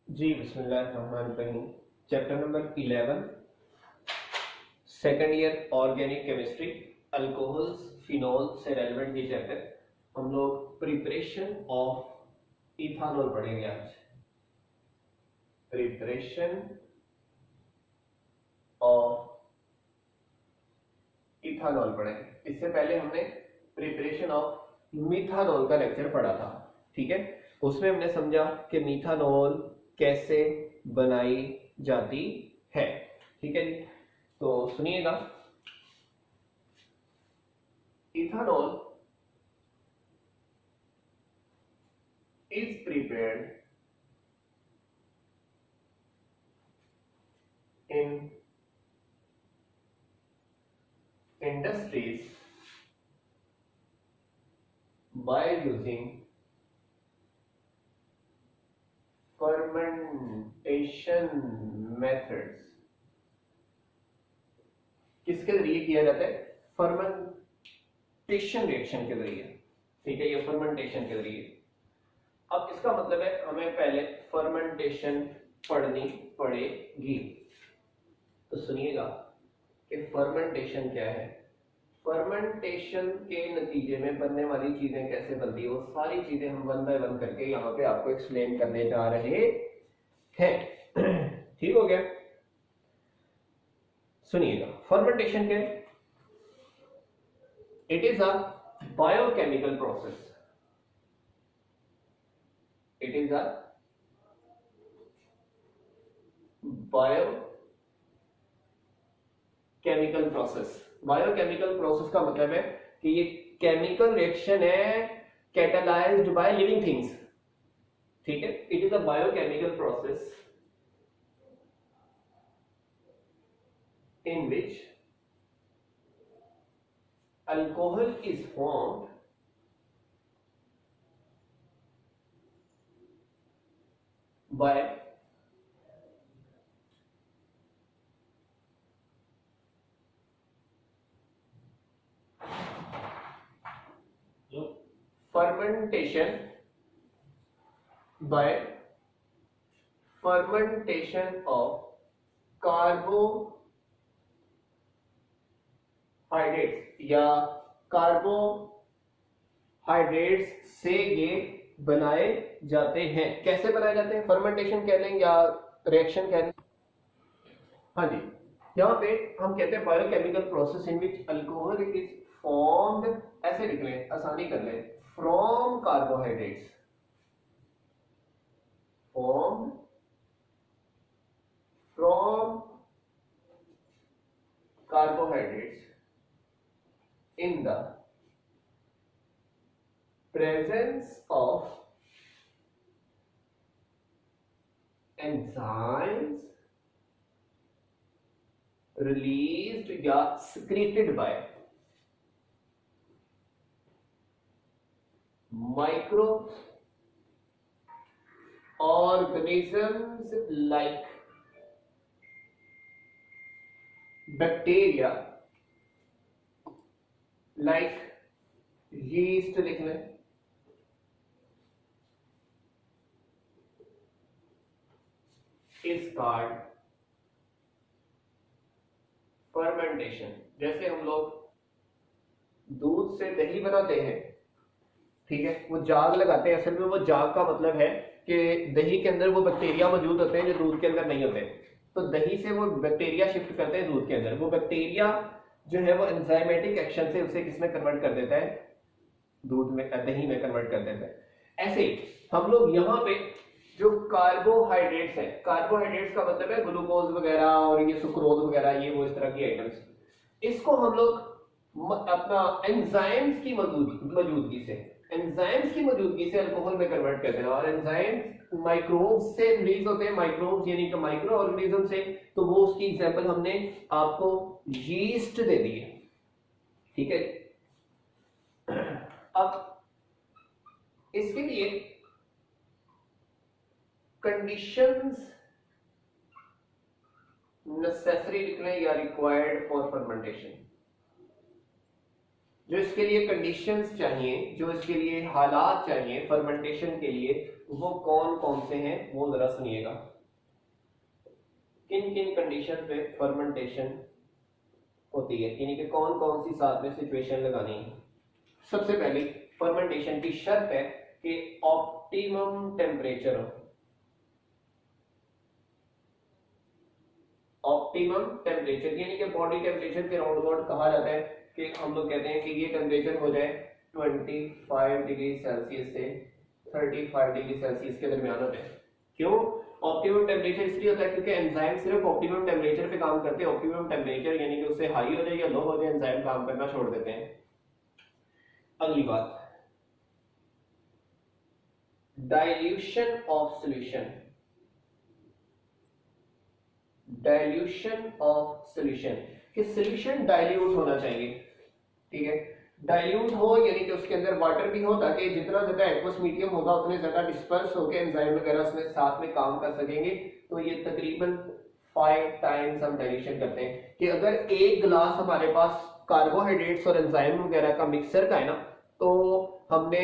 जी बिस्मिल्लाहिर्रहमानिर्रहीम। Chapter number 11, second year organic chemistry, alcohols phenol से relevant ये चैप्टर हम लोग प्रिपरेशन ऑफ इथानॉल पढ़ेंगे आज। प्रिपरेशन ऑफ इथानॉल पढ़ेंगे। इससे पहले हमने प्रिपरेशन ऑफ मिथानॉल का लेक्चर पढ़ा था, ठीक है। उसमें हमने समझा कि मिथानॉल कैसे बनाई जाती है, ठीक है जी। तो सुनिएगा, ethanol is prepared in industries by using fermentation methods। किसके जरिए किया जाता है? फर्मेंटेशन रिएक्शन के जरिए, ठीक है। ये फर्मेंटेशन के जरिए। अब इसका मतलब है हमें पहले फर्मेंटेशन पढ़नी पड़ेगी। तो सुनिएगा कि फर्मेंटेशन क्या है। फर्मेंटेशन के नतीजे में बनने वाली चीजें कैसे बनती है, वो सारी चीजें हम वन बाय वन करके यहाँ पे आपको एक्सप्लेन करने जा रहे हैं। ठीक हो गया। सुनिएगा, फर्मेंटेशन क्या है? It is a biochemical process. It is a biochemical process. Biochemical process का मतलब है कि ये केमिकल रिएक्शन है कैटालाइज्ड बाय लिविंग थिंग्स, ठीक है। It is a biochemical process in which alcohol is formed by fermentation, by fermentation of carbohydrates या carbohydrates से ये बनाए जाते हैं। कैसे बनाए जाते हैं? फर्मेंटेशन कह लें या रिएक्शन कह लें। हाँ जी, यहाँ पे हम कहते हैं biochemical process in which alcohol is formed, ऐसे लिख लें, आसानी कर लें, from carbohydrates, formed from carbohydrates in the presence of enzymes released या secreted by microorganisms like bacteria, like yeast लिख लें, इज कॉल्ड फर्मेंटेशन। जैसे हम लोग दूध से दही बनाते हैं, ठीक है, वो जाग लगाते हैं। असल में वो जाग का मतलब है कि दही के अंदर वो बैक्टीरिया मौजूद होते हैं जो दूध के अंदर नहीं होते। तो दही से वो बैक्टीरिया शिफ्ट करते हैं दूध के अंदर। वो बैक्टीरिया जो है वो एंजाइमेटिक एक्शन से उसे किसमें कन्वर्ट कर देता है? दूध में, दही में कन्वर्ट कर देता है। ऐसे ही हम लोग यहाँ पे जो कार्बोहाइड्रेट्स है, कार्बोहाइड्रेट्स का मतलब है ग्लूकोज वगैरह और ये सुक्रोज वगैरह, ये वो इस तरह की आइटम्स, इसको हम लोग अपना एंजाइम्स की मौजूदगी से, एंजाइम्स की मौजूदगी से अल्कोहल में कन्वर्ट करते हैं। और एंजाइम्स माइक्रोब्स से रिलीज होते हैं, माइक्रोब्स यानी कि माइक्रो ऑर्गेनिज्म से। तो वो उसकी एग्जांपल हमने आपको यीस्ट दे दी है, ठीक है। अब इसके लिए कंडीशंस नेसेसरी लिख लें या रिक्वायर्ड फॉर फर्मेंटेशन। जो इसके लिए कंडीशंस चाहिए, जो इसके लिए हालात चाहिए फर्मेंटेशन के लिए, वो कौन कौन से हैं वो जरा सुनिएगा। किन किन कंडीशन पे फर्मेंटेशन होती है, यानी कि कौन कौन सी साथ में सिचुएशन लगानी है। सबसे पहली फर्मेंटेशन की शर्त है कि ऑप्टिमम टेम्परेचर हो। ऑप्टिमम टेम्परेचर यानी कि बॉडी टेम्परेचर के राउंड अबाउट कहा जाता है कि हम लोग कहते हैं कि ये टेम्परेचर हो जाए 25 डिग्री सेल्सियस से 35 डिग्री सेल्सियस के दरमियान होता है। क्यों ऑप्टिमम टेम्परेचर इसलिए होता है क्योंकि एंजाइम सिर्फ ऑप्टिमम टेम्परेचर पे काम करते हैं। ऑप्टिमम टेम्परेचर यानी कि उससे हाई हो जाए या लो हो जाए एंजाइम काम करना छोड़ देते हैं। अगली बात, dilution of solution. Dilution of solution कि सॉल्यूशन डाइल्यूट होना चाहिए, ठीक है। डाइल्यूट हो यानी कि उसके अंदर वाटर भी हो ताकि जितना ज्यादा एक्वस मीडियम होगा उतने ज्यादा डिस्पर्स होकर एंजाइम वगैरह उसमें साथ में काम कर सकेंगे। तो ये तकरीबन 5 टाइम्स हम डाइल्यूशन करते हैं कि अगर एक गिलास हमारे पास कार्बोहाइड्रेट्स और एंजाइम वगैरह का मिक्सचर का है ना, तो हमने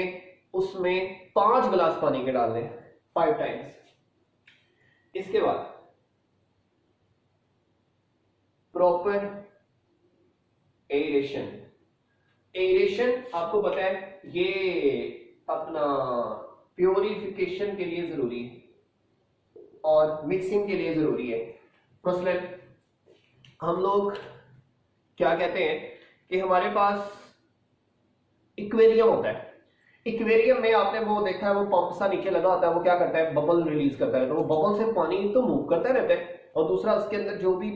उसमें 5 गिलास पानी के डालने 5 टाइम्स। इसके बाद प्रॉपर एरेशन। एरेशन आपको पता है ये अपना प्योरिफिकेशन के लिए जरूरी है और मिक्सिंग के लिए जरूरी है। मसलन हम लोग क्या कहते हैं कि हमारे पास इक्वेरियम होता है। इक्वेरियम में आपने वो देखा है वो पंप सा नीचे लगा होता है, वो क्या करता है बबल रिलीज करता है। तो वो बबल से पानी तो मूव करता रहता है और दूसरा उसके अंदर जो भी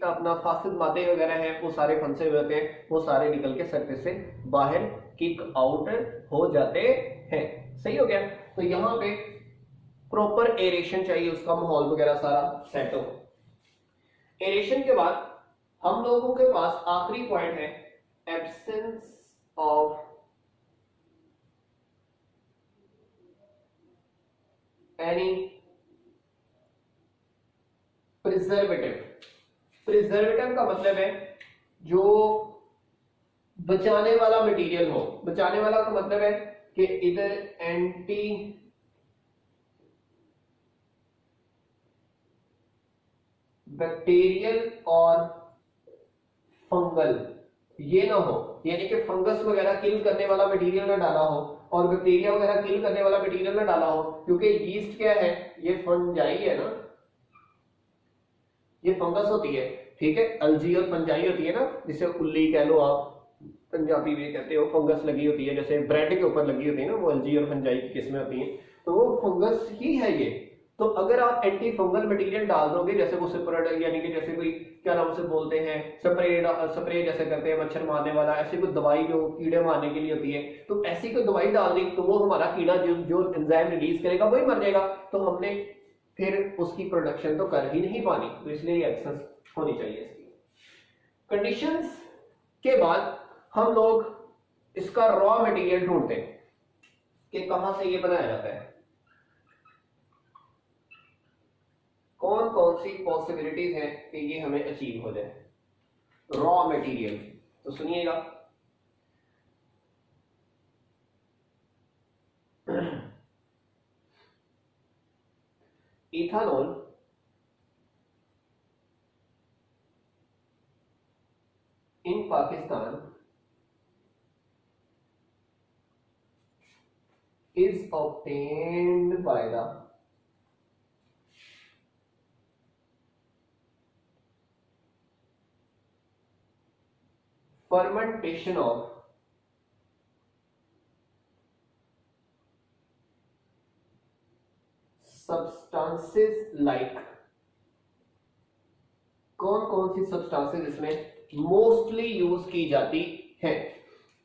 अपना फासिद मादे वगैरह हैं वो सारे फंसे हुए होते हैं, वो सारे निकल के सरफेस से बाहर किक आउट हो जाते हैं। सही हो गया। तो यहाँ पे प्रॉपर एरेशन चाहिए, उसका माहौल वगैरह सारा सेट हो। एरेशन के बाद हम लोगों के पास आखिरी पॉइंट है absence of any preservative. Preservative का मतलब है जो बचाने वाला मटेरियल हो। बचाने वाला का मतलब है कि इधर एंटी बैक्टीरियल और फंगल ये ना हो, यानी कि फंगस वगैरह किल करने वाला मटेरियल ना डाला हो और बैक्टीरिया वगैरह किल करने वाला मटेरियल ना डाला हो। क्योंकि यीस्ट क्या है, ये फंजाई है ना, ये फंगस होती है, ठीक है। अलजी और फंजाई होती है ना, जिसे उल्ली कह लो आप पंजाबी में कहते हो। फंगस लगी होती है जैसे ब्रेड के ऊपर लगी होती है ना, वो अलजी और फंजाई की किस्में होती हैं। तो वो फंगस ही है ये। तो अगर आप एंटी फंगल मटेरियल डाल दोगे जैसे वो स्प्रे यानी कि जैसे कोई क्या नाम से बोलते हैं स्प्रे जैसे करते हैं मच्छर मारने वाला, ऐसी कोई दवाई जो कीड़े मारने के लिए होती है, तो ऐसी कोई दवाई डाल दी तो वो हमारा कीड़ा जो एंजाइम रिलीज करेगा वही मर जाएगा। तो हमने फिर उसकी प्रोडक्शन तो कर ही नहीं पानी, तो इसलिए एक्सेस होनी चाहिए इसकी। कंडीशंस के बाद हम लोग इसका रॉ मटेरियल ढूंढते हैं कि कहां से ये बनाया जाता है, कौन कौन सी पॉसिबिलिटीज हैं कि ये हमें अचीव हो जाए रॉ मटेरियल। तो सुनिएगा, ethanol in Pakistan is obtained by the fermentation of substances like, कौन कौन सी सब्सटेंसेस इसमें मोस्टली यूज की जाती है,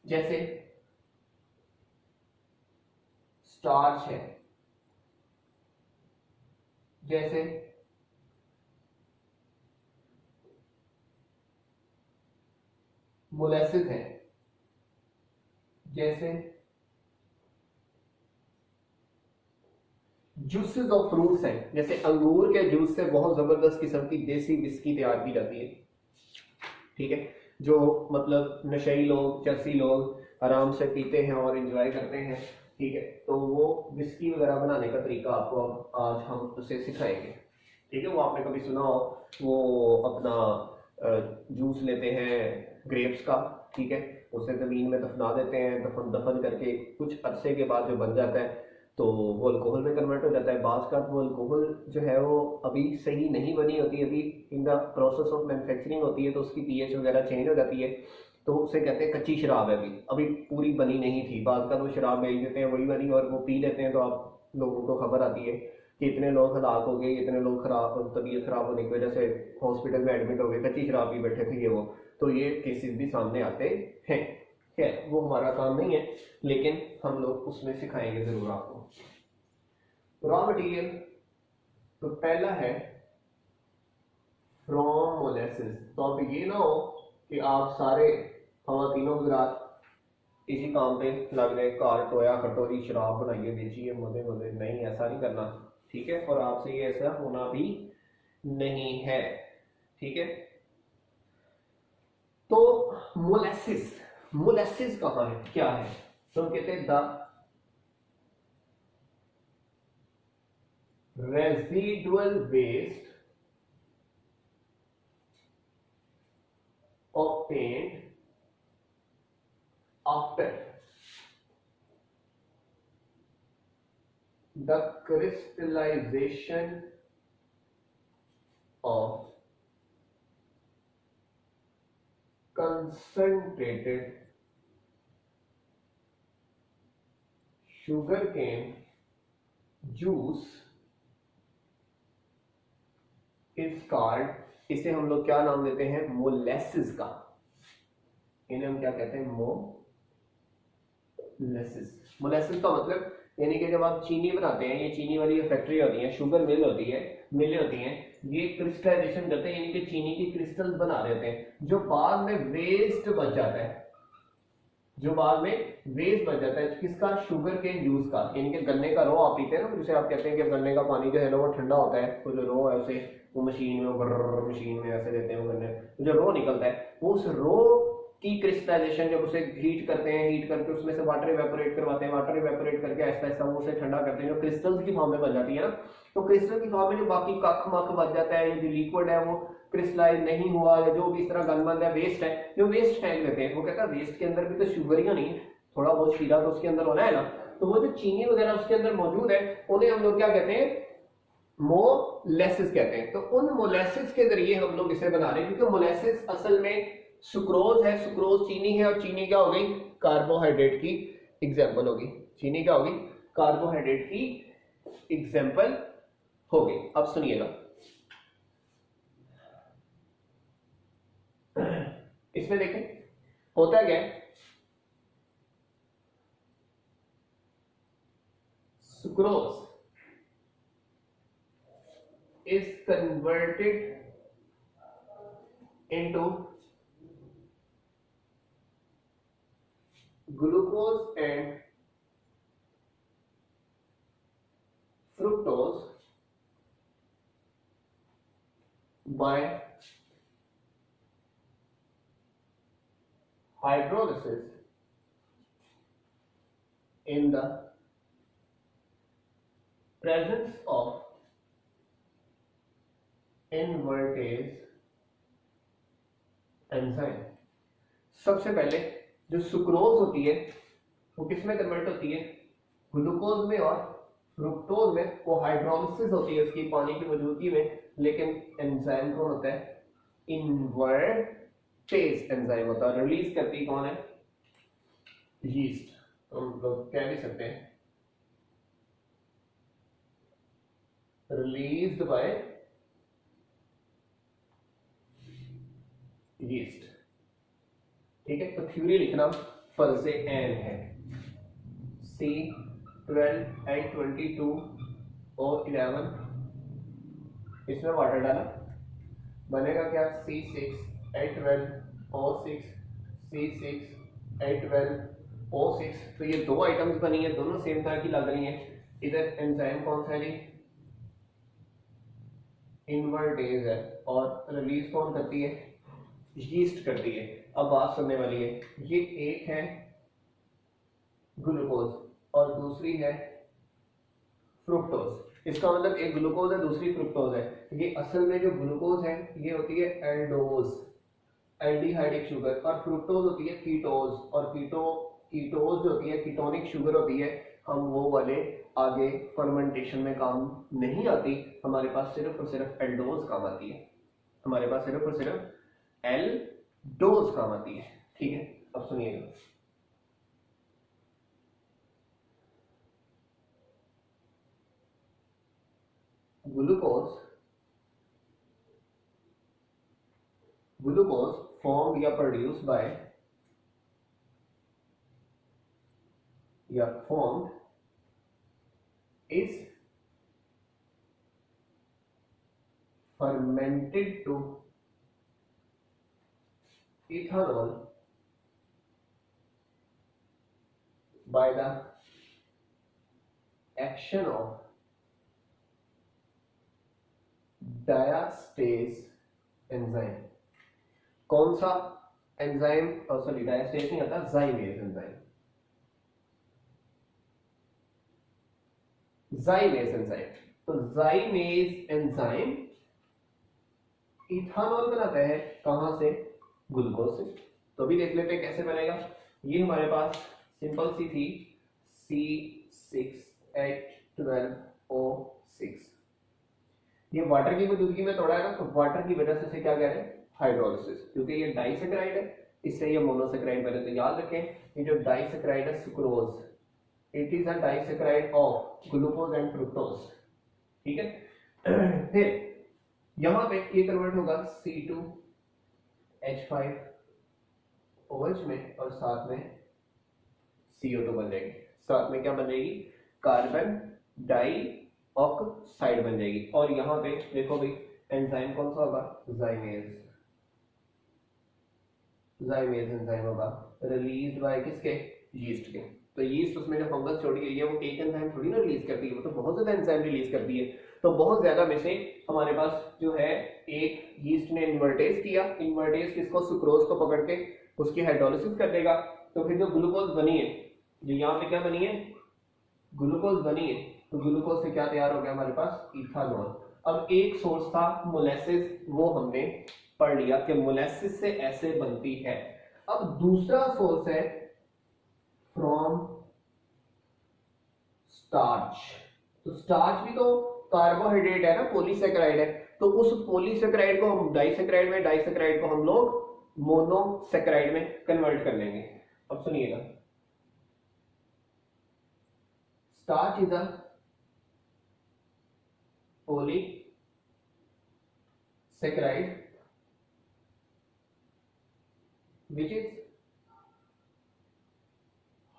जैसे स्टार्च है, जैसे मोलेसिस है, जैसे जूसेस ऑफ फ्रूट्स हैं, जैसे अंगूर के जूस से बहुत जबरदस्त किस्म की देसी विस्की तैयार की जाती है, ठीक है। जो मतलब नशेई लोग चरसी लोग आराम से पीते हैं और एंजॉय करते हैं। ठीक है, तो वो विस्की वगैरह बनाने का तरीका आपको आज हम उसे सिखाएंगे। ठीक है, वो आपने कभी सुना हो, वो अपना जूस लेते हैं ग्रेप्स का, ठीक है, उसे ज़मीन में दफना देते हैं, दफन दफन करके कुछ अरसे के बाद जो बन जाता है तो वो अल्कोहल में कन्वर्ट हो जाता है। बाज़ का वो अल्कोहल जो है वो अभी सही नहीं बनी होती, अभी in the process of manufacturing होती है, तो उसकी पीएच वगैरह चेंज हो जाती है, तो उसे कहते हैं कच्ची शराब है, अभी अभी पूरी बनी नहीं थी। बाज़ का वो शराब बेच देते हैं वही बनी, और वो पी लेते हैं, तो आप लोगों को खबर आती है कि इतने लोग हलाक हो गए, इतने लोग खराब, तबीयत खराब होने की वजह से हॉस्पिटल में एडमिट हो गए, कच्ची शराब पी बैठे थे ये वो। तो ये केसेस भी सामने आते हैं। खैर वो हमारा काम नहीं है, लेकिन हम लोग उसमें सिखाएंगे जरूर आपको। रॉ मटेरियल तो पहला है फ्रॉम मोलेसिस। तो अब ये ना हो कि आप सारे हम तीनों हजरात इसी काम पे लग गए, कार टोया कटोरी शराब बनाइए बेचिए मजे मजे, नहीं ऐसा नहीं करना, ठीक है, और आपसे ये ऐसा होना भी नहीं है, ठीक है। तो मोलेसिस, मोलेसिस कहाँ है, क्या है, तो हम कहते हैं the residual waste obtained after the crystallization of concentrated sugarcane juice is called, इसे हम लोग क्या नाम देते हैं, मोलेसिस का। इन्हें हम क्या कहते हैं, मोलेसिस। मोलेसिस का मतलब यानी कि जब आप चीनी बनाते हैं, ये चीनी वाली फैक्ट्री होती है, शुगर मिल होती है, मिलें होती हैं, ये क्रिस्टलाइजेशन करते हैं, यानी कि चीनी की क्रिस्टल्स बना देते हैं, जो बाद में वेस्ट बच जाता है, जो बाद में वेस्ट बच जाता है किसका, शुगर केन जूस का, यानी कि गन्ने का रो आप पीते हैं ना, जिसे आप कहते हैं कि गन्ने का पानी जो है ना वो ठंडा होता है, वो जो रो है उसे वो मशीन में मशीन में ऐसे देते हैं, वो गन्ने तो जो रो निकलता है, वो उस रो की क्रिस्टलाइजेशन, जब उसे हीट करते हैं, हीट करके उसमें से वाटर इवेपोरेट करवाते हैं, वाटर इवेपोरेट करके ऐसा ऐसा वो उसे ठंडा करते हैं, जो क्रिस्टल्स की फॉर्म में बन जाती है ना, तो क्रिस्टल की फॉर्म में जो बाकी कख मख बच जाता है, ये जो लिक्विड है वो क्रिस्टलाइज नहीं हुआ, या जो भी इस तरह गंदमंद है, वेस्ट है, जो वेस्ट फेंक देते हैं, वो कहता है वेस्ट के अंदर भी तो शुगरियां नहीं, थोड़ा बहुत शीरा तो उसके अंदर होना है ना, तो वो जो चीनी वगैरह उसके अंदर मौजूद है, उन्हें हम लोग क्या कहते हैं, मोलेसिस कहते हैं। तो उन मोलेसिस के जरिए हम लोग इसे बना रहे हैं, क्योंकि मोलेसिस असल में सुक्रोज है, सुक्रोज चीनी है, और चीनी क्या हो गई, कार्बोहाइड्रेट की एग्जाम्पल होगी, चीनी क्या होगी, कार्बोहाइड्रेट की एग्जाम्पल होगी। अब सुनिएगा, इसमें देखें होता क्या है, sucrose is converted into glucose and fructose by hydrolysis in the presence of invertase enzyme. सबसे पहले जो सुक्रोज होती है वो किस में कन्वर्ट होती है, ग्लूकोज में, और फ्रुक्टोज में वो हाइड्रोलिसिस होती है उसकी पानी की मौजूदगी में, लेकिन एंजाइम कौन होता है, इनवर्टेज एंजाइम होता है। रिलीज करती कौन है, यीस्ट, हम लोग कह भी सकते हैं रिलीज्ड बाय यीस्ट, ठीक है। तो थ्योरी लिखना फर्ज एन है, C12H22 O11, इसमें वाटर डाला, बनेगा क्या, C6H12O6 C6H12O6। तो ये दो आइटम्स बनी है, दोनों सेम तरह की लग रही हैं। इधर एंजाइम कौन सा है जी, इनवर्टेज है, और रिलीज कौन करती है, यीस्ट करती है। अब बात सुनने वाली है, ये एक है ग्लूकोज, और दूसरी है फ्रुक्टोज। इसका मतलब एक ग्लूकोज है, दूसरी फ्रुक्टोज है। ये असल में जो ग्लूकोज है ये होती है एल्डोज, एल्डिहाइडिक शुगर, और फ्रुक्टोज होती है कीटोज, और कीटोज जो होती है कीटोनिक शुगर होती है। हम वो वाले आगे फर्मेंटेशन में काम नहीं आती, हमारे पास सिर्फ और सिर्फ एल्डोज काम आती है, हमारे पास सिर्फ और सिर्फ एल्डोज काम आती है। ठीक है, अब सुनिएगा। ग्लूकोज फॉर्म या प्रोड्यूस बाय या form is fermented to ethanol by the action of diastase enzyme। कौन सा एंजाइम? सॉरी, डायस्टेज नहीं आता, जाइमेज एंजाइम। जाइमेज एंजाइम। तो जाइमेज एंजाइम इथानॉल बनाता है, कहां से? ग्लूकोज से। तो अभी देख लेते हैं कैसे बनेगा। ये हमारे पास सिंपल सी थी C6H12O6। ये वाटर की मौजूदगी में तोड़ा है ना, तो वाटर की वजह से इसे क्या कह रहे हैं? हाइड्रोलिसिस। क्योंकि ये डाइसेक्राइड है, इससे ये मोनोसेक्राइड बने। तो याद रखें, ये जो डाइसेक्राइड है sucrose, it is a disaccharide of glucose and fructose. ठीक है। फिर यहां पे ये कन्वर्ट होगा C2H5OH में, और साथ में CO2 बन जाएगी। साथ में क्या बन जाएगी? कार्बन डाइऑक्साइड बन जाएगी। और यहां पे देखो भाई, एंजाइम कौन सा होगा? जाइमेज। जाइमेज एंजाइम होगा रिलीज्ड बाय किसके? यीस्ट के। तो यीस्ट उसमें जो फंगस छोड़ी गई है वो एक एंजाइम थोड़ी ना रिलीज करती है, वो तो बहुत ज्यादा एंजाइम रिलीज करती है। तो बहुत ज्यादा में से हमारे पास जो है, एक यीस्ट ने इन्वर्टेज किया, इन्वर्टेज किसको? सुक्रोज को पकड़ के उसकी हाइड्रोलिसिस कर देगा। तो फिर जो ग्लूकोज बनी है, जो यहाँ पे क्या बनी है? ग्लूकोज बनी है। तो ग्लूकोज से क्या तैयार हो गया हमारे पास? इथानॉल। अब एक सोर्स था मोलेसिस, वो हमने पढ़ लिया कि मोलेसिस से ऐसे बनती है। अब दूसरा सोर्स है फ्रॉम स्टार्च। तो स्टार्च भी तो कार्बोहाइड्रेट है ना, पॉलीसेकेराइड है। तो उस पॉलीसेकेराइड को हम डाइसेकेराइड में, डाइसेकेराइड को हम लोग मोनोसेकेराइड में कन्वर्ट कर लेंगे। अब सुनिएगा, starch is a polysaccharide which is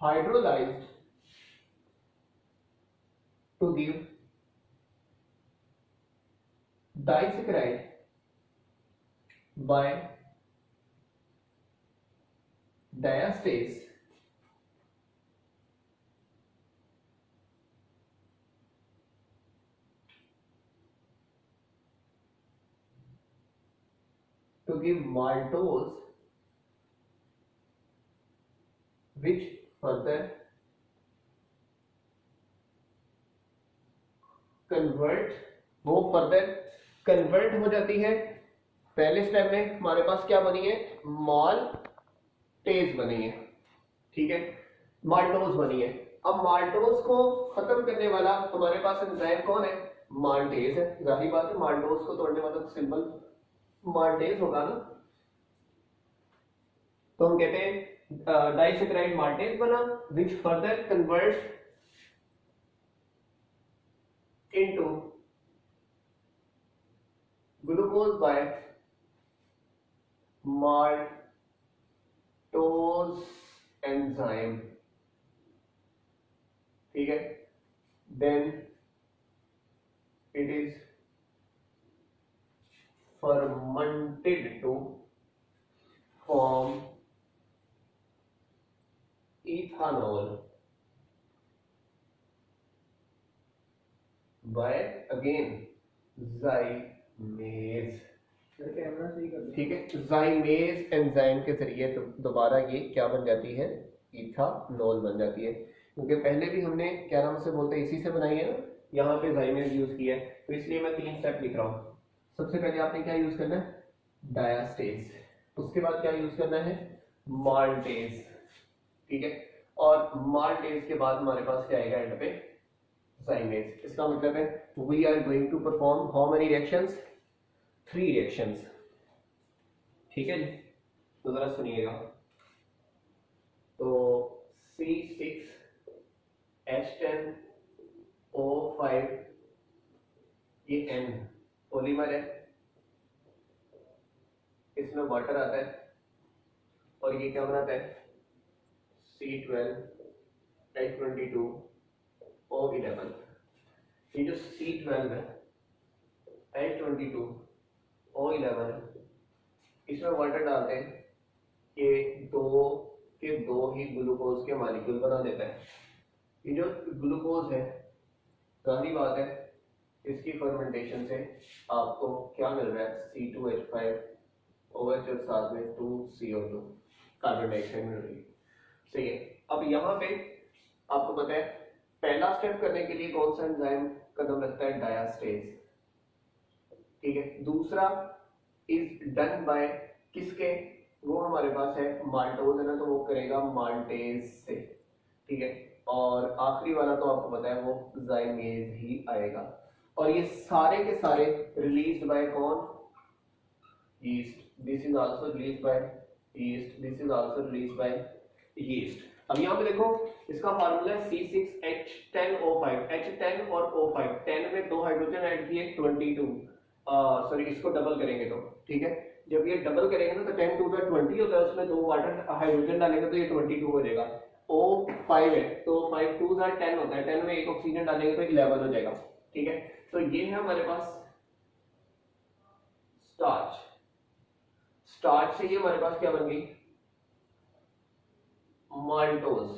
hydrolyzed to give disaccharide by diastase to give maltose, which further convert, वो फर्दर कन्वर्ट हो जाती है। पहले स्टेप में हमारे पास क्या बनी है? माल्टेज बनी है। ठीक है, माल्टोज बनी है। अब माल्टोज को खत्म करने वाला हमारे पास एंजाइम कौन है? माल्टेज है। जाहिर बात है, माल्टोज को तोड़ने वाला सिंबल माल्टेज होगा ना। तो हम कहते हैं डाइसेक्राइड माल्टेज बना, which further converts into glucose by maltose enzyme। ठीक है, then it is fermented to form ethanol by again जाइमेज। ठीक है, जाइमेज एंजाइम के जरिए तो दोबारा ये क्या बन जाती है? इथानॉल बन जाती है। क्योंकि पहले भी हमने क्या नाम से बोलते हैं इसी से बनाई है ना, यहाँ पे जाइमेज यूज किया है, तो इसलिए मैं 3 स्टेप लिख रहा हूँ। सबसे पहले आपने क्या यूज करना है, डायास्टेज, उसके बाद क्या यूज करना है, माल्टेज, ठीक है, और माल्टेज के बाद हमारे पास क्या आएगा एंड पे, जाइमेज। इसका मतलब है we are going to perform how many reactions, 3 reactions, ठीक है जी। तो जरा सुनिएगा, तो C6H10O5, ये N पॉलीमर है, इसमें वाटर आता है, और ये क्या बनाता है, C12H22O11। ये जो C12 है, H22O11, इसमें वाटर डालते हैं, ये दो ही ग्लूकोज के मॉलिक्यूल बना देता है। ये जो ग्लूकोज है, पहली बात है, इसकी फर्मेंटेशन से आपको क्या मिल रहा है, C2H5OH और साथ में 2CO2 कार्बन डाइऑक्साइड मिल रही है, सही है। अब यहाँ पे आपको पता है पहला स्टेप करने के लिए कौन सा एंजाइम कदम लगता है, डायास्टेज, ठीक है। दूसरा इज डन बाय किसके, वो हमारे पास है माल्टोज है ना, तो वो करेगा माल्टेज से, ठीक है। और आखिरी वाला तो आपको पता है वो जाइमेज ही आएगा, और ये सारे के सारे रिलीज्ड बाय कौन, yeast. This is also released by yeast, this is also released by yeast. अब यहाँ पे देखो इसका फार्मूला है C6H10O5, H10 और O5, 10 में 2 हाइड्रोजन ऐड किए 22, सॉरी इसको डबल करेंगे तो, ठीक है। जब ये डबल करेंगे ना तो 10 टू 20 होता है, उसमें 2 वाटर हाइड्रोजन डालेंगे तो ये 22 हो जाएगा। O5 है तो 5 2 10 होता है, 10 में 1 ऑक्सीजन डालेंगे तो 11 हो जाएगा, ठीक है। तो ये है हमारे पास स्टार्च, स्टार्च से ये हमारे पास क्या बन गई, माल्टोज।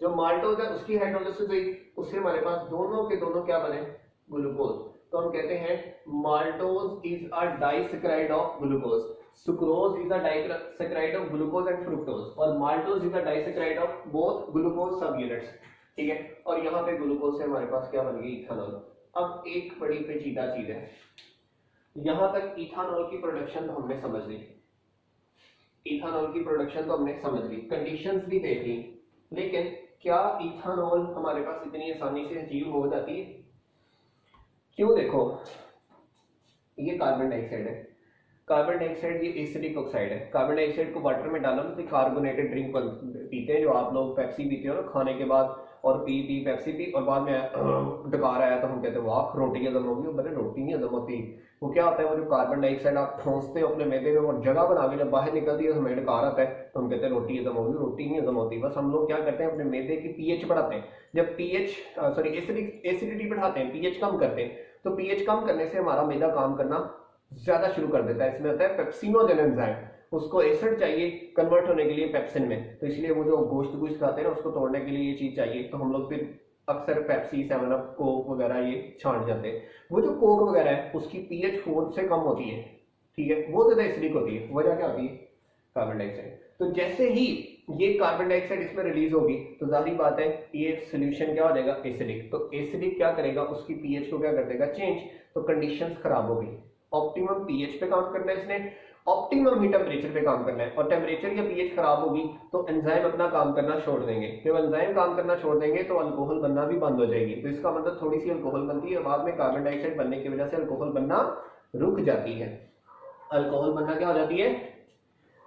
जो माल्टोज है उसकी हाइड्रोलिसिस हुई, उससे हमारे पास दोनों के दोनों क्या बने, ग्लूकोज। तो हम कहते हैं maltose is a disaccharide of glucose, sucrose is a disaccharide of glucose and fructose, और maltose is a disaccharide of both glucose subunits, ठीक है। और यहाँ पे ग्लूकोज से हमारे पास क्या बन गई, इथानॉल। अब एक बड़ी पेचीदा चीज है, यहां तक इथानॉल की प्रोडक्शन तो हमने समझ ली, इथानॉल की प्रोडक्शन तो हमने समझ ली, कंडीशंस भी देख ली, लेकिन क्या इथानॉल हमारे पास इतनी आसानी से अचीव हो जाती है, क्यों, देखो ये कार्बन डाइऑक्साइड है, कार्बन डाइऑक्साइड ये एसिडिक ऑक्साइड है, कार्बन डाइऑक्साइड को वाटर में डालना तो कार्बोनेटेड ड्रिंक पीते हैं, जो आप लोग पेप्सी पीते हो ना खाने के बाद, और पी पेप्सी पी और बाद में डकार आया तो हम कहते हैं वाह रोटी हजम होगी, बड़े रोटी नहीं हजम होती। वो क्या होता है, वो जो कार्बन डाइऑक्साइड आप ठोंसते हो अपने मैदे में और जगह बना के जब बाहर निकलती है तो हमें डकार आता है, तो हम कहते हैं रोटी हजम होगी, रोटी नहीं हजम होती। बस हम लोग क्या करते हैं, अपने मैदे की पीएच बढ़ाते हैं, जब पीएच सॉरी एसिडिटी बढ़ाते हैं, पीएच कम करते हैं, तो पीएच कम करने से हमारा मैदा काम करना ज्यादा शुरू कर देता है। इसमें होता है पेप्सिनोजेन एंजाइम, उसको एसिड चाहिए कन्वर्ट होने के लिए पेप्सिन में, तो इसलिए वो जो गोश्त खाते हैं ना उसको तोड़ने के लिए ये चीज चाहिए, तो हम लोग फिर अक्सर पेप्सी 7 अप कोक वगैरह ये छांट जाते हैं। वो जो कोक वगैरह है उसकी पीएच 4 से कम होती है, ठीक है, वो ज्यादा एसिडिक होती है, वजह क्या होती है, कार्बन डाइऑक्साइड। तो जैसे ही ये कार्बन डाइऑक्साइड इसमें रिलीज होगी तो जाहिर बात है ये सोल्यूशन क्या हो जाएगा, एसिडिक। तो एसिडिक क्या करेगा, उसकी पीएच को क्या कर देगा, चेंज, तो कंडीशंस खराब हो गई। ऑप्टिमम पीएच पे काम करना है इसने, ऑप्टिमम ही टेम्परेचर पे काम करना है, और टेम्परेचर या पीएच खराब होगी तो एंजाइम अपना काम करना छोड़ देंगे, जब एंजाइम काम करना छोड़ देंगे तो अल्कोहल बनना भी बंद हो जाएगी। तो इसका मतलब थोड़ी सी अल्कोहल बनती है, बाद में कार्बन डाइऑक्साइड बनने की वजह से अल्कोहल बनना रुक जाती है, अल्कोहल बनना क्या हो जाती है,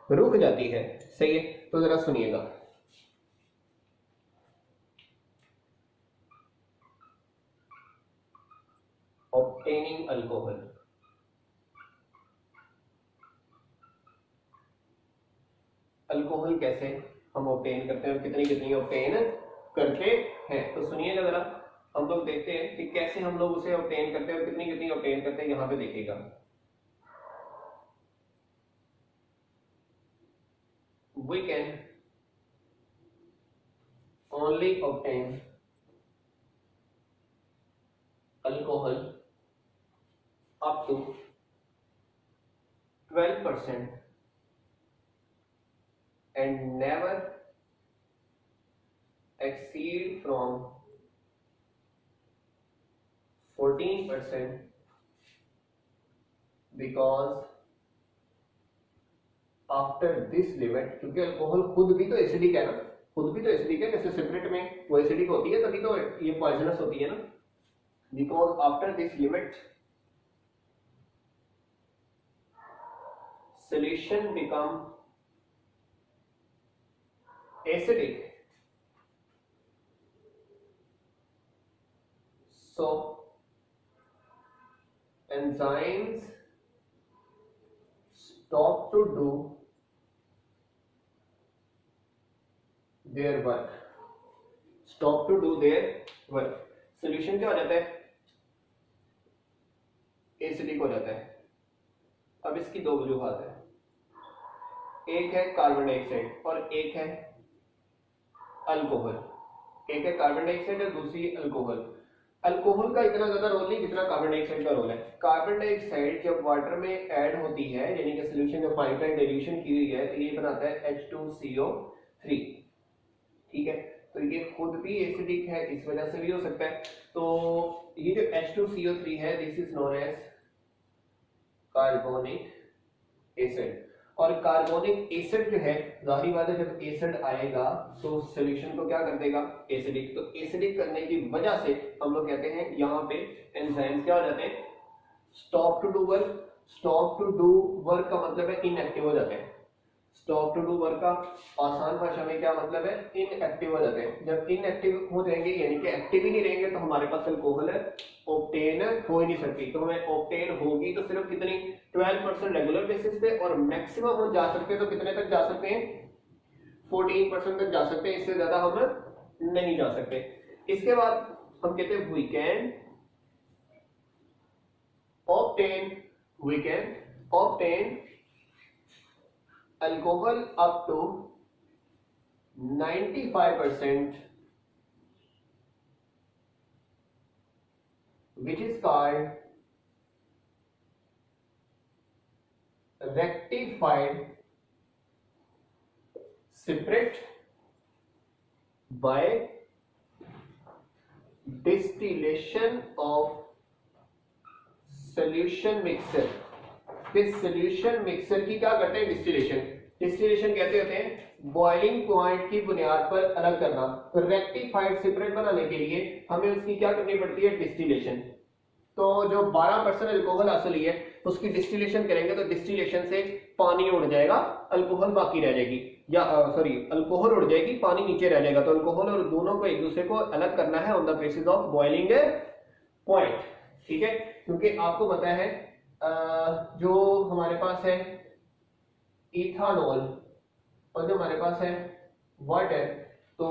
रुक जाती है, सही है। तो जरा सुनिएगा, ऑब्टेनिंग अल्कोहल, अल्कोहल कैसे हम ऑब्टेन करते हैं और कितनी कितनी ऑब्टेन करते हैं, तो सुनिएगा जरा, हम लोग देखते हैं कि कैसे हम लोग उसे ऑब्टेन करते हैं और कितनी कितनी ऑब्टेन करते हैं। यहां पे देखिएगा, we can only obtain alcohol up to 12% and never exceed from 14% because after this limit, क्योंकि अल्कोहल खुद भी तो एसिडिक है ना, खुद भी तो एसिडिक है, जैसे सेपरेट में वो एसिडिक होती है तभी तो ये पॉइजनस होती है ना। Because after this limit solution become acidic, so enzymes stop to do their work, stop to do their work। solution क्या हो जाता है, एसिडिक हो जाता है। अब इसकी दो वजूहात है, एक है कार्बन डाइऑक्साइड और एक है अल्कोहल। एक है कार्बन डाइऑक्साइड और दूसरी अल्कोहल। अल्कोहल का इतना ज्यादा रोल नहीं जितना कार्बन डाइऑक्साइड का रोल है। कार्बन डाइऑक्साइड जब वाटर में ऐड होती है, यानी कि सॉल्यूशन में फाइन टाइम डाइल्यूशन की हुई है, तो ये बनाता है H2CO3। ठीक है, तो ये खुद भी एसिडिक है, इस वजह से भी हो सकता है। तो ये जो H2CO3 है, this is known as carbonic acid. और कार्बोनिक एसिड जो है, जाहिर बात है जब एसिड आएगा तो सॉल्यूशन को क्या कर देगा, एसिडिक। तो एसिडिक करने की वजह से हम लोग कहते हैं यहाँ पे एंजाइम्स क्या हो जाते हैं, stop to do work. Stop to do work का मतलब है इनएक्टिव हो जाते हैं। स्टॉप टू डू वर्क का आसान भाषा में क्या मतलब है, इनएक्टिव हो जाते हैं। जब इनएक्टिव हो जाएंगे यानी कि एक्टिव ही नहीं रहेंगे, तो हमारे पास अल्कोहल है ऑब्टेन हो ही नहीं सकती। तो हमें ऑब्टेन होगी तो सिर्फ कितनी, 12% रेगुलर बेसिस पे, और मैक्सिमम हम जा सकते हैं तो कितने तक जा सकते हैं, 14% तक जा सकते हैं, इससे ज्यादा हम नहीं जा सकते। इसके बाद हम कहते हैं we can obtain alcohol up to 95%, which is called rectified spirit by distillation of solution mixture। इस सॉल्यूशन मिक्सर की क्या करते हैं, डिस्टिलेशन कहते होते हैं बॉइलिंग पॉइंट की बुनियाद पर अलग करना। तो रेक्टिफाइड सेपरेट बनाने के लिए हमें उसकी क्या करनी पड़ती है, डिस्टिलेशन। तो जो 12% अल्कोहल हासिल हुई है उसकी डिस्टिलेशन करेंगे तो डिस्टिलेशन से पानी उड़ जाएगा, अल्कोहल बाकी रह जाएगी, या सॉरी अल्कोहल उड़ जाएगी, पानी नीचे रह जाएगा। तो अल्कोहल और दोनों को एक दूसरे को अलग करना है on the basis of boiling point. ठीक है, क्योंकि आपको पता है जो हमारे पास है इथानॉल और जो हमारे पास है वाटर, तो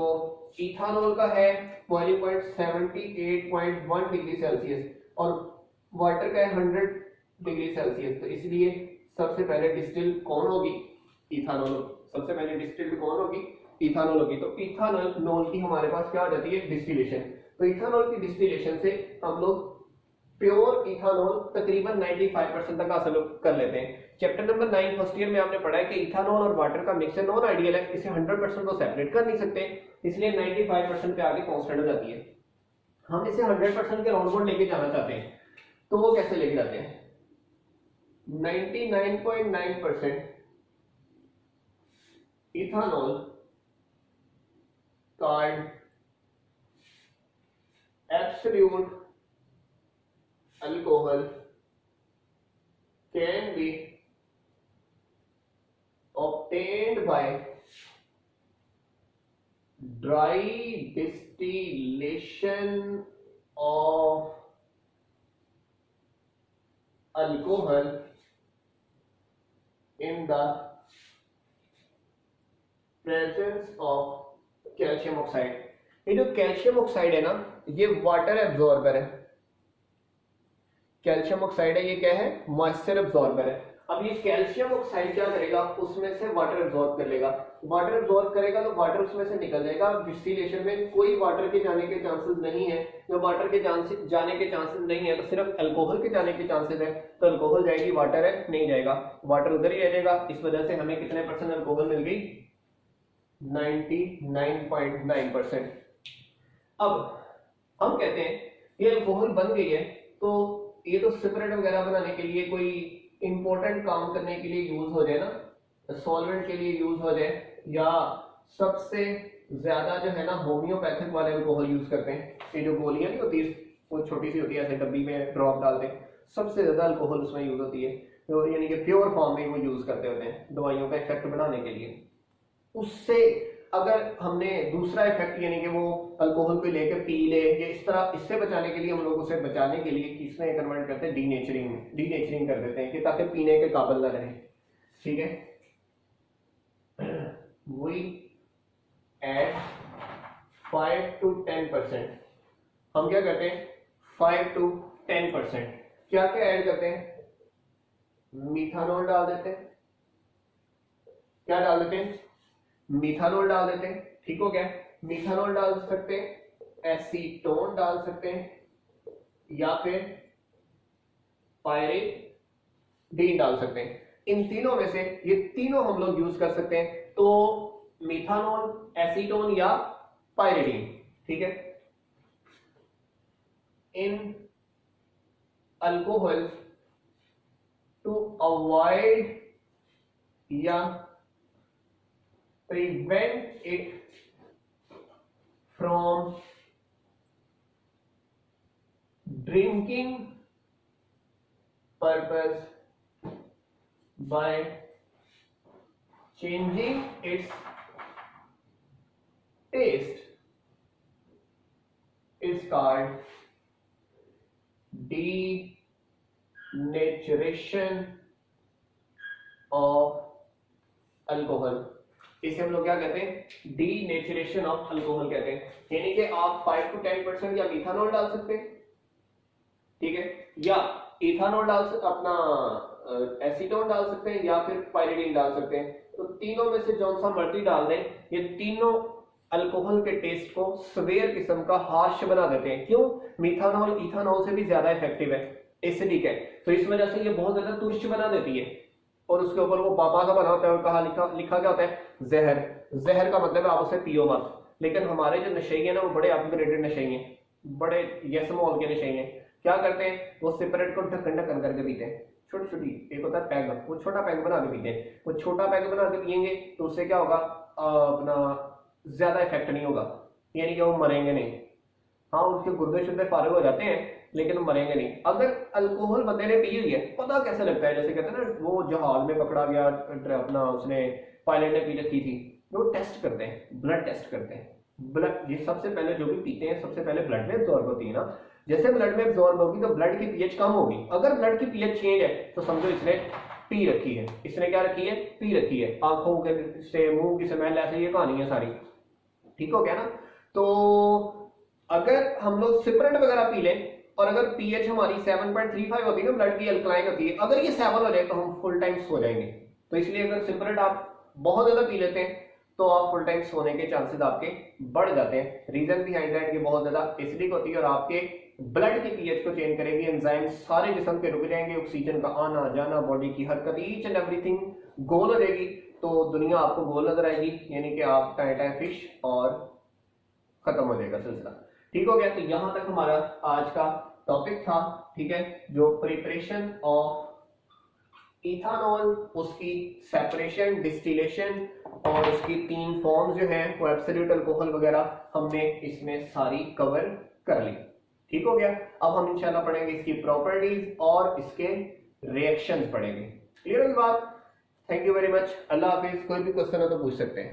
इथानॉल का है बॉइलिंग पॉइंट 78.1 डिग्री सेल्सियस और वाटर का है 100 डिग्री सेल्सियस। तो इसलिए सबसे पहले डिस्टिल कौन होगी, इथानॉल। सबसे पहले डिस्टिल्ड कौन होगी, इथानॉल होगी। तो इथानॉल की हमारे पास क्या हो जाती है, डिस्टिलेशन। तो इथानॉल की डिस्टिलेशन से हम लोग प्योर इथानॉल तकरीबन 95% तक हासिल कर लेते हैं। चैप्टर नंबर 9 फर्स्ट ईयर में आपने पढ़ा है कि इथानॉल और वाटर का मिक्सचर नॉन आइडियल है, इसे 100% को सेपरेट कर नहीं सकते, इसलिए 95% पे आके कांस्टेंट हो जाती है। हम इसे 100% के राउंड लेके जाना चाहते हैं, तो वो कैसे लेके जाते हैं, 99.9% ethanol called absolute alcohol can be obtained by dry distillation of alcohol in the presence of calcium oxide. ये जो कैल्शियम ऑक्साइड है ना, ये वाटर एब्जॉर्बर है। कैल्शियम ऑक्साइड है, ये क्या है, मॉइस्चर एब्जॉर्बर है। अब ये कैल्शियम ऑक्साइड क्या करेगा, उसमें से वाटर एब्जॉर्ब कर लेगा। वाटर एब्जॉर्ब करेगा तो वाटर उसमें से निकल जाएगा। डिस्टिलेशन में कोई वाटर के जाने के चांसेस नहीं है। जब वाटर के जाने के चांसेस नहीं है तो सिर्फ अल्कोहल के जाने के चांसेस है। तो अल्कोहल जाएगी, वाटर है नहीं जाएगा, वाटर उधर ही रह जाएगा। इस वजह से हमें कितने % अल्कोहल मिल गई, 99.9%। अब हम कहते हैं ये अल्कोहल बन गई है, तो ये तो सिपरेट वगैरह बनाने के लिए कोई इंपॉर्टेंट काम करने के लिए यूज हो जाए ना, सॉल्वेंट के लिए यूज हो जाए, या सबसे ज्यादा जो है ना होम्योपैथिक वाले अल्कोहल यूज करते हैं। ये जो गोलियां नहीं होती, वो छोटी सी होती है, ऐसे डब्बी में ड्रॉप डालते हैं, सबसे ज्यादा अल्कोहल उसमें यूज होती है, तो यानी कि प्योर फॉर्म में वो यूज करते होते हैं दवाइयों का इफेक्ट बढ़ाने के लिए। उससे अगर हमने दूसरा इफेक्ट यानी कि वो अल्कोहल को लेकर पी ले या इस तरह, इससे बचाने के लिए हम लोग उसे बचाने के लिए किसमें कन्वर्ट करते हैं, डीनेचरिंग कर देते हैं कि ताकि पीने के काबिल ना रहे। ठीक है, वी एड 5 to 10%। हम क्या करते हैं 5 to 10% क्या क्या ऐड करते हैं, मीथानॉल डाल देते हैं। क्या डाल देते हैं, मीथानॉल डाल देते हैं। ठीक हो गया, मीथानॉल डाल सकते हैं, एसीटोन डाल सकते हैं, या फिर पायरिडीन डाल सकते हैं। इन तीनों में से ये तीनों हम लोग यूज कर सकते हैं, तो मीथानॉल, एसीटोन या पायरिडीन। ठीक है, इन अल्कोहल टू अवॉइड या prevent it from drinking purpose by changing its taste is called denaturation of alcohol। इसे हम लोग क्या कहते हैं, डीनेचुरेशन ऑफ अल्कोहल कहते हैं। यानी कि आप 5 to 10% या मीथानॉल डाल सकते हैं, ठीक है, या इथानॉल डाल सकते, अपना एसीटोन डाल सकते हैं, या फिर पायरिडीन डाल सकते हैं। तो तीनों में से जो सा मर्जी डाल दें, ये तीनों अल्कोहल के टेस्ट को सवेयर किस्म का हार्श बना देते हैं। क्यों, मीथानॉल इथानॉल से भी ज्यादा इफेक्टिव है, एसिडिक है, तो इस वजह से ये बहुत ज्यादा तुष्ट बना देती है। और उसके ऊपर वो पापा का बना होता है और कहा लिखा क्या होता है, जहर। जहर का मतलब है आप उसे पियो मत। लेकिन हमारे जो नशेई है ना, वो बड़े अपग्रेडेड नशेई हैं, बड़े यसमोल के नशेई हैं। क्या करते हैं, वो सिपरेट को ढक्कन ढक्कन करके पीते हैं, छोटी छोटी, एक होता है पैग, वो छोटा पैग बना के पीते हैं। वो छोटा पैग बना के पियेंगे तो उससे क्या होगा, अपना ज्यादा इफेक्ट नहीं होगा, यानी कि वो मरेंगे नहीं। हाँ, उसके गुर्दे शुद्दे फारिग हो जाते हैं, लेकिन मरेंगे नहीं। अगर अल्कोहल बंदे ने पी हुई है, पता कैसे लगता है, जैसे कहते हैं ना, वो जहाज में पकड़ा गया, अपना उसने पायलट ने पी रखी थी, वो टेस्ट करते हैं, ब्लड टेस्ट करते हैं। ब्लड, ये सबसे पहले जो भी पीते हैं, सबसे पहले ब्लड में एब्जॉर्ब होती है ना। जैसे ब्लड में एब्जॉर्ब होगी तो ब्लड की पीएच कम होगी। अगर ब्लड की पीएच चेंज है तो समझो इसने पी रखी है। इसने क्या रखी है, पी रखी है। आंखों के से, मुंह की स्मेल, ऐसे ये कहानी है सारी। ठीक हो गया ना। तो अगर हम लोग सिपरेट वगैरह पी लें, और अगर पीएच हमारी 7.35 होती है ना, ब्लड की अल्कलाइन होती है, अगर ये 7 हो जाए तो हम फुल टाइम सो जाएंगे। तो इसलिए अगर सिपरेट आप बहुत ज्यादा पी लेते हैं तो आप फुल टाइम सोने के चांसेस आपके बढ़ जाते हैं। रीजन बिहाइंड दैट, ये बहुत ज्यादा एसिडिक होती है और आपके ब्लड की पीएच को चेंज करेगी। एंजाइम सारे जिस्म के रुक जाएंगे, ऑक्सीजन का आना जाना, बॉडी की हरकत, ईच एंड एवरीथिंग गोल हो जाएगी। तो दुनिया आपको गोल नजर आएगी, यानी कि आप टाइम फिश और खत्म हो जाएगा सिलसिला। ठीक हो गया। तो यहां तक हमारा आज का टॉपिक था। ठीक है, जो प्रिपरेशन ऑफ इथानॉल, उसकी सेपरेशन, डिस्टिलेशन और उसकी 3 फॉर्म्स जो हैं, वो एब्सोल्यूट अल्कोहल वगैरह, हमने इसमें सारी कवर कर ली। ठीक हो गया। अब हम इंशाल्लाह पढ़ेंगे इसकी प्रॉपर्टीज और इसके रिएक्शंस पढ़ेंगे। क्लियर होगी बात? Thank you very much. अल्लाह हाफिज। कोई भी क्वेश्चन हो तो पूछ सकते हैं।